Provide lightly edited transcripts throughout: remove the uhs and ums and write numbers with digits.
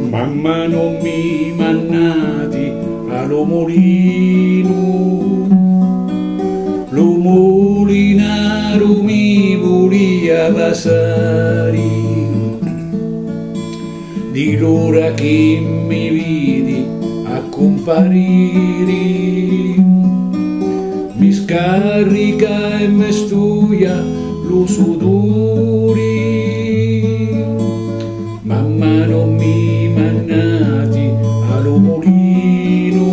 Mamma non mi mannati allo mulino, lo mulinaro mi volia vasari, di l'ora che mi vidi a comparire, mi scarica e mi studia lo sudore. Mamma non mi mannati allo mulino,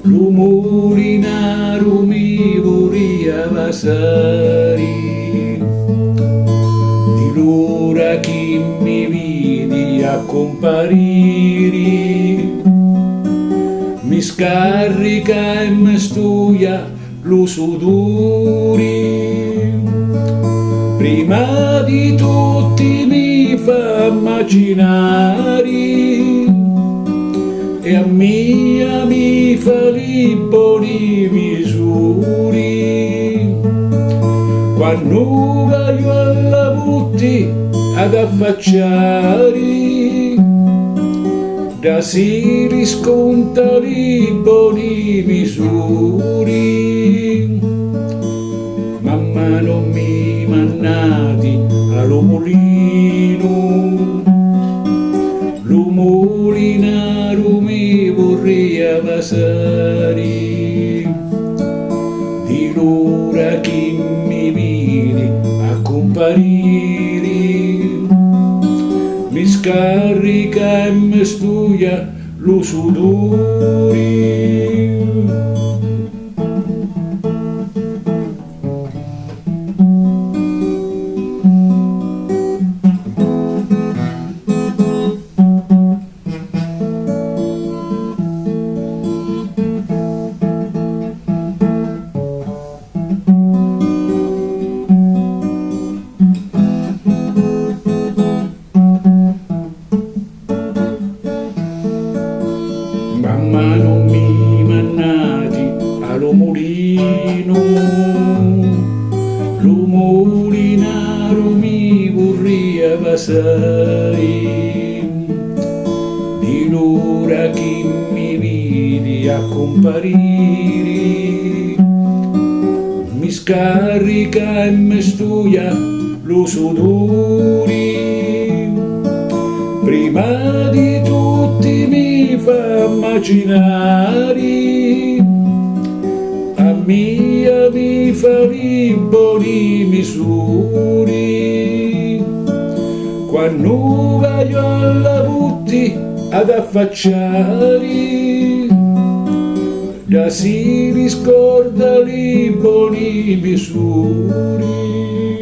lo mulinaro mi volia vasari, di l'ora che mi vidi a comparire, mi scarica e mi studia lo sudore. Prima di tutti mi fa immaginare e a mia mi fa li buoni misuri. Quando voglio alla butti ad affacciare, da si risconta li buoni misuri. Mamma non mi mannati allo mulino, lo mulinaro mi vorria vasari, di l'ora che mi vidi a comparire, mi scarica e mi studia lo sudore. Mamma non mi mannati allo mulino, lo mulinaro mi vorria vasari, di l'ora che mi vidi a comparire, mi scarica e mi studia lo sudore. Prima di tutti mi fa immaginare, a mia mi fa i buoni misuri. Quando voglio alla butti ad affacciare, da si riscorda i buoni misuri.